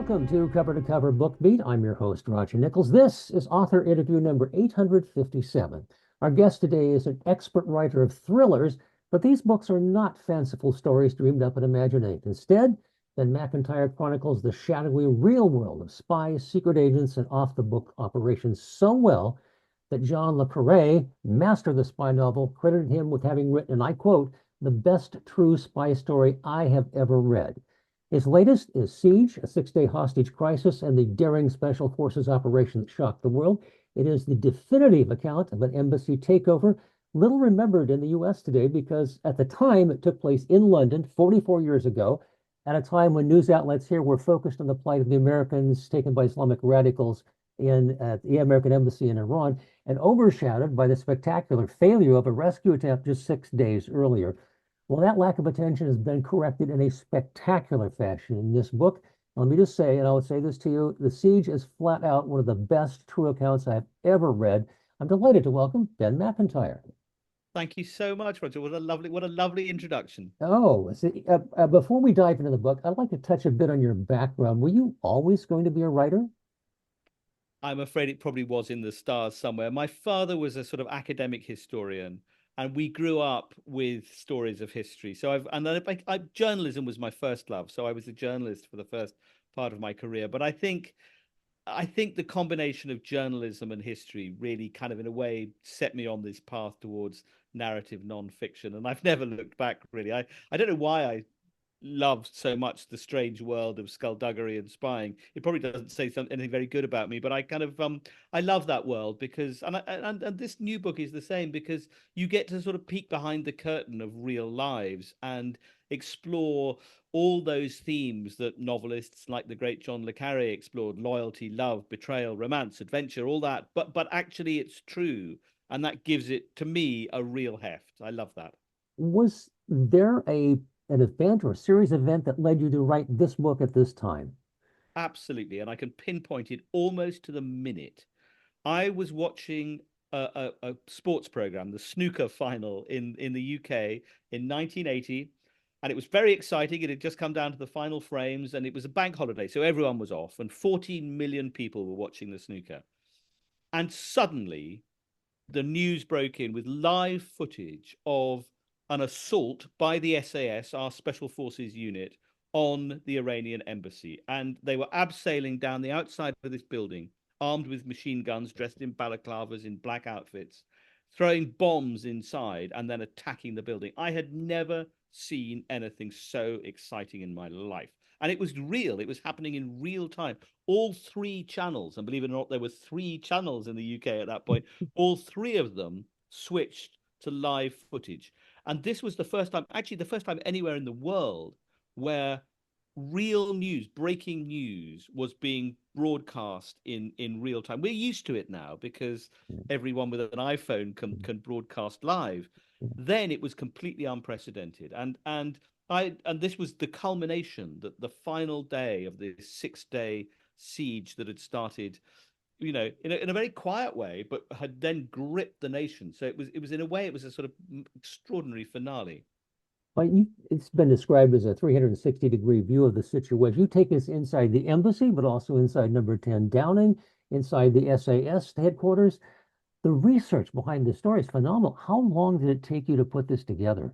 Welcome to Cover to Cover Book Beat. I'm your host, Roger Nichols. This is author interview number 857. Our guest today is an expert writer of thrillers, but these books are not fanciful stories dreamed up in imagination. Instead, Ben MacIntyre chronicles the shadowy real world of spies, secret agents, and off-the-book operations so well that John le Carré, master of the spy novel, credited him with having written, and I quote, the best true spy story I have ever read. His latest is Siege, a six-day hostage crisis, and the daring special forces operation that shocked the world. It is the definitive account of an embassy takeover, little remembered in the U.S. today because at the time it took place in London 44 years ago, at a time when news outlets here were focused on the plight of the Americans taken by Islamic radicals in the American embassy in Iran, and overshadowed by the spectacular failure of a rescue attempt just 6 days earlier. Well, that lack of attention has been corrected in a spectacular fashion in this book. Let me just say, and I would say this to you, The Siege is flat out one of the best true accounts I've ever read. I'm delighted to welcome Ben MacIntyre. Thank you so much, Roger. What a lovely introduction. Oh, see, before we dive into the book, I'd like to touch a bit on your background. Were you always going to be a writer? I'm afraid it probably was in the stars somewhere. My father was a sort of academic historian, and we grew up with stories of history. So journalism was my first love. So I was a journalist for the first part of my career. But I think the combination of journalism and history really kind of in a way set me on this path towards narrative nonfiction. And I've never looked back really. I don't know why I loved so much the strange world of skullduggery and spying. It probably doesn't say anything very good about me, but I kind of I love that world because and this new book is the same because you get to sort of peek behind the curtain of real lives and explore all those themes that novelists like the great John le Carré explored: loyalty, love, betrayal, romance, adventure, all that. But actually it's true, and that gives it to me a real heft. I love that. Was there an event or a series event that led you to write this book at this time? Absolutely, and I can pinpoint it almost to the minute. I was watching a sports program, the snooker final in the UK in 1980, and it was very exciting. It had just come down to the final frames, and it was a bank holiday, so everyone was off, and 14 million people were watching the snooker. And suddenly, the news broke in with live footage of an assault by the SAS, our special forces unit, on the Iranian embassy. And they were abseiling down the outside of this building, armed with machine guns, dressed in balaclavas, in black outfits, throwing bombs inside and then attacking the building. I had never seen anything so exciting in my life. And it was real, it was happening in real time. All three channels, and believe it or not, there were three channels in the UK at that point, all three of them switched to live footage. And this was the first time, actually, the first time anywhere in the world where real news, breaking news, was being broadcast in real time. We're used to it now because everyone with an iPhone can broadcast live. Then it was completely unprecedented, and this was the culmination, that the final day of this 6 day siege that had started, in a very quiet way, but had then gripped the nation. So it was in a way, it was a sort of extraordinary finale. Well, it's been described as a 360-degree view of the situation. You take us inside the embassy, but also inside number 10 Downing, inside the SAS headquarters. The research behind this story is phenomenal. How long did it take you to put this together?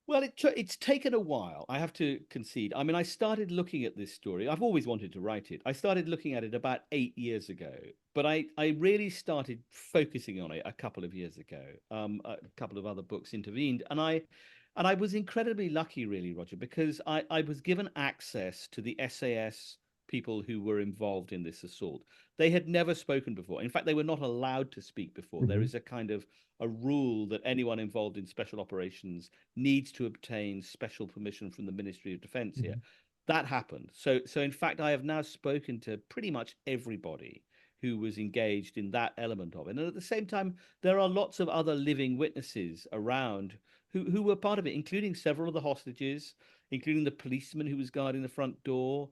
Well, it's taken a while, I have to concede. I mean, I started looking at this story. I've always wanted to write it. I started looking at it about 8 years ago, but I really started focusing on it a couple of years ago. A couple of other books intervened, and I was incredibly lucky, really, Roger, because I was given access to the SAS people who were involved in this assault. They had never spoken before. In fact, they were not allowed to speak before. There Hmm. is a kind of a rule that anyone involved in special operations needs to obtain special permission from the Ministry of Defense here. Hmm. That happened. So in fact, I have now spoken to pretty much everybody who was engaged in that element of it. And at the same time, there are lots of other living witnesses around who were part of it, including several of the hostages, including the policeman who was guarding the front door.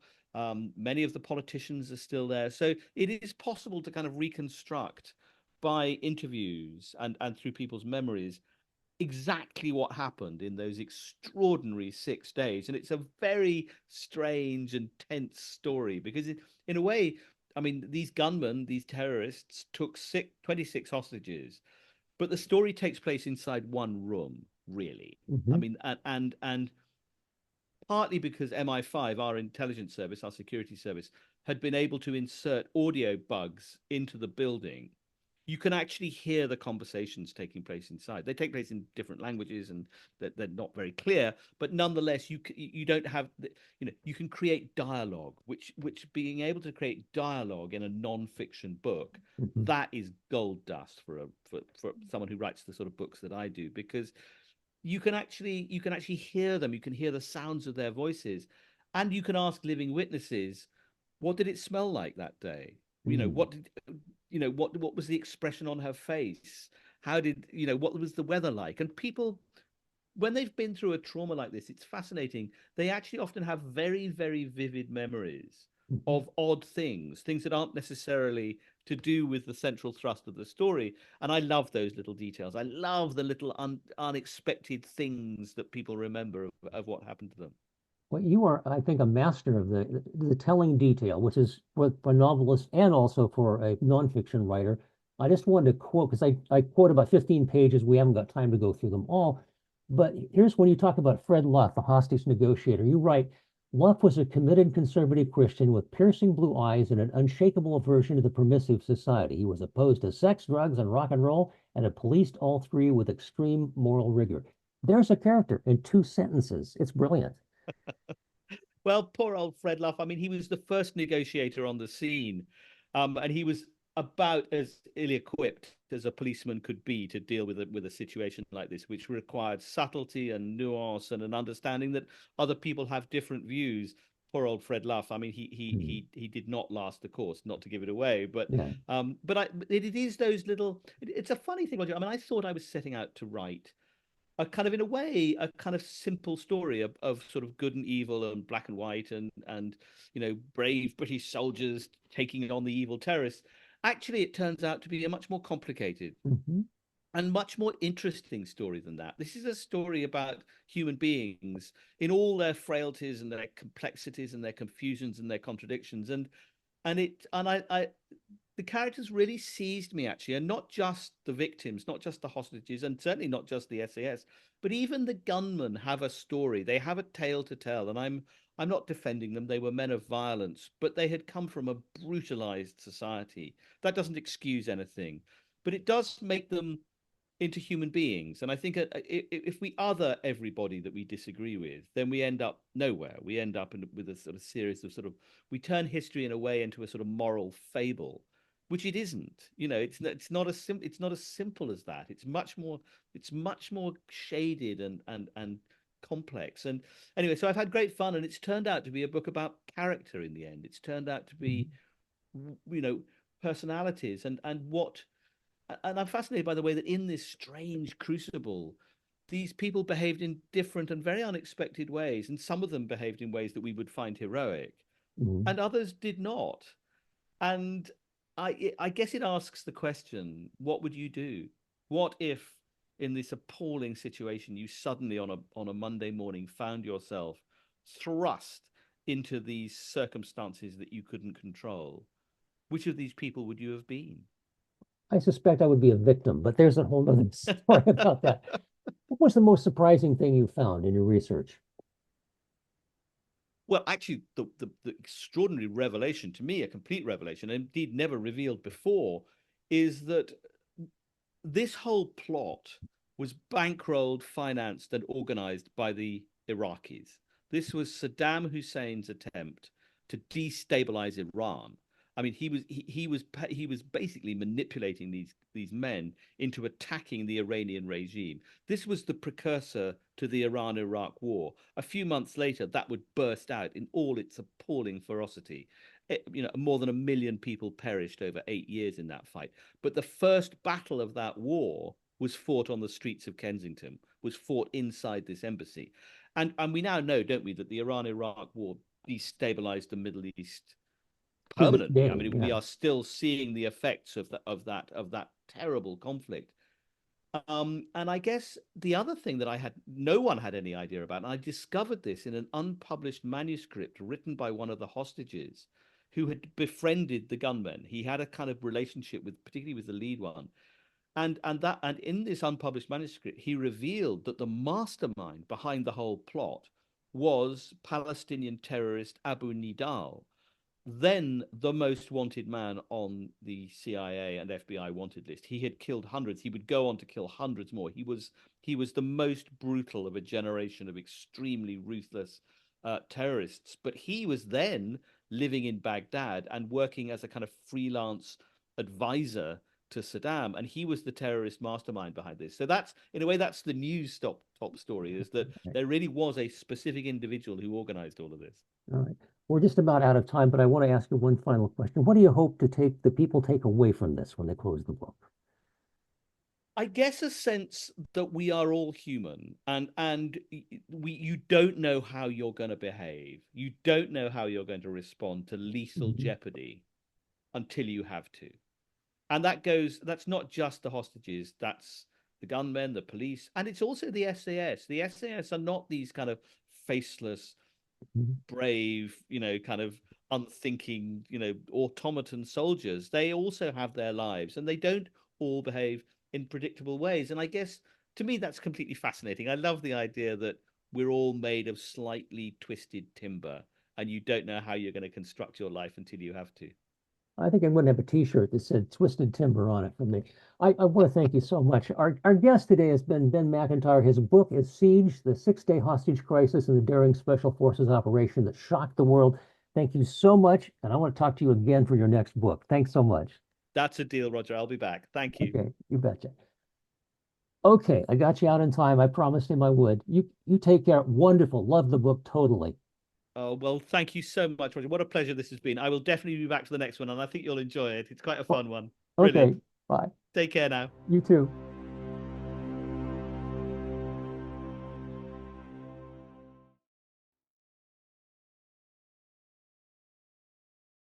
Many of the politicians are still there. So it is possible to kind of reconstruct by interviews and through people's memories exactly what happened in those extraordinary 6 days. And it's a very strange and tense story because, in a way, I mean, these gunmen, these terrorists took 26 hostages, but the story takes place inside one room, really. I Hmm. mean, and partly because MI5, our intelligence service, our security service, had been able to insert audio bugs into the building. You can actually hear the conversations taking place inside. They take place in different languages, and they're not very clear. But nonetheless, you don't have you can create dialogue, which being able to create dialogue in a non-fiction book, Hmm. that is gold dust for someone who writes the sort of books that I do, because you can actually hear them. You can hear the sounds of their voices, and you can ask living witnesses, what did it smell like that day? Mm. What was the expression on her face? How did what was the weather like? And people, when they've been through a trauma like this, it's fascinating. They actually often have very, very vivid memories Mhm. of odd things that aren't necessarily to do with the central thrust of the story. And I love those little details. I love the little unexpected things that people remember of what happened to them. Well, you are, I think, a master of the telling detail, which is for a novelist and also for a nonfiction writer. I just wanted to quote, because I quote about 15 pages. We haven't got time to go through them all. But here's when you talk about Fred Luff, the hostage negotiator. You write, Luff was a committed conservative Christian with piercing blue eyes and an unshakable aversion to the permissive society. He was opposed to sex, drugs, and rock and roll, and had policed all three with extreme moral rigor. There's a character in 2 sentences. It's brilliant. Well, poor old Fred Luff. I mean, he was the first negotiator on the scene, and he was about as ill-equipped as a policeman could be to deal with a situation like this, which required subtlety and nuance and an understanding that other people have different views. Poor old Fred Luff. I mean, he Hmm. he he did not last the course, not to give it away, but Yeah. it is those little. It's a funny thing, Roger. I mean, I thought I was setting out to write a kind of, in a way, a kind of simple story of sort of good and evil and black and white, and brave British soldiers taking on the evil terrorists. Actually, it turns out to be a much more complicated Hmm. and much more interesting story than that. This is a story about human beings in all their frailties and their complexities and their confusions and their contradictions, and the characters really seized me, actually, and not just the victims, not just the hostages, and certainly not just the SAS, but even the gunmen have a story. They have a tale to tell, and I'm not defending them. They were men of violence, but they had come from a brutalized society. That doesn't excuse anything, but it does make them into human beings. And I think if we other everybody that we disagree with, then we end up nowhere. We end up with a sort of series of we turn history in a way into a sort of moral fable, which it isn't. It's not as simple as that. It's much more shaded and complex. And anyway, so I've had great fun, and it's turned out to be a book about character in the end. It's turned out to be, you know, personalities and I'm fascinated by the way that in this strange crucible, these people behaved in different and very unexpected ways, and some of them behaved in ways that we would find heroic, Hmm. and others did not. And I guess it asks the question: what would you do? What if, in this appalling situation, you suddenly on a Monday morning found yourself thrust into these circumstances that you couldn't control? Which of these people would you have been? I suspect I would be a victim, but there's a whole other story about that. What was the most surprising thing you found in your research? Well, actually, the extraordinary revelation, to me, a complete revelation, and indeed never revealed before, is that this whole plot was bankrolled, financed, and organized by the Iraqis. This was Saddam Hussein's attempt to destabilize Iran. I mean, he was basically manipulating these men into attacking the Iranian regime. This was the precursor to the Iran-Iraq war. A few months later, that would burst out in all its appalling ferocity. More than 1 million people perished over 8 years in that fight. But the first battle of that war was fought on the streets of Kensington, was fought inside this embassy. And we now know, don't we, that the Iran-Iraq war destabilized the Middle East To this permanently. I day, mean, we yeah. are still seeing the effects of that terrible conflict. And I guess the other thing that no one had any idea about, and I discovered this in an unpublished manuscript written by one of the hostages who had befriended the gunmen. He had a kind of relationship with, particularly with the lead one. And in this unpublished manuscript, he revealed that the mastermind behind the whole plot was Palestinian terrorist Abu Nidal, then the most wanted man on the CIA and FBI wanted list. He had killed hundreds. He would go on to kill hundreds more. He was the most brutal of a generation of extremely ruthless terrorists. But he was then living in Baghdad and working as a kind of freelance advisor to Saddam, and he was the terrorist mastermind behind this. So that's, in a way, that's the news top story, is that Okay. there really was a specific individual who organized all of this. All right. We're just about out of time, but I want to ask you one final question. What do you hope to take the people take away from this when they close the book? I guess a sense that we are all human, and you don't know how you're going to behave. You don't know how you're going to respond to lethal Mhm. jeopardy until you have to. And that's not just the hostages, that's the gunmen, the police, and it's also the SAS. The SAS are not these kind of faceless, Mhm. brave, kind of unthinking, automaton soldiers. They also have their lives, and they don't all behave in predictable ways. And I guess to me, that's completely fascinating. I love the idea that we're all made of slightly twisted timber, and you don't know how you're going to construct your life until you have to. I think I'm going to have a T-shirt that said "Twisted Timber" on it for me. I want to thank you so much. Our guest today has been Ben MacIntyre. His book is Siege: The Six-Day Hostage Crisis and the Daring Special Forces Operation That Shocked the World. Thank you so much, and I want to talk to you again for your next book. Thanks so much. That's a deal, Roger. I'll be back. Thank you. Okay, you betcha. Okay, I got you out in time. I promised him I would. You take care. Wonderful. Love the book totally. Oh, well, thank you so much, Roger. What a pleasure this has been. I will definitely be back to the next one, and I think you'll enjoy it. It's quite a Well, fun one. okay, Brilliant. bye. Take care now. You too.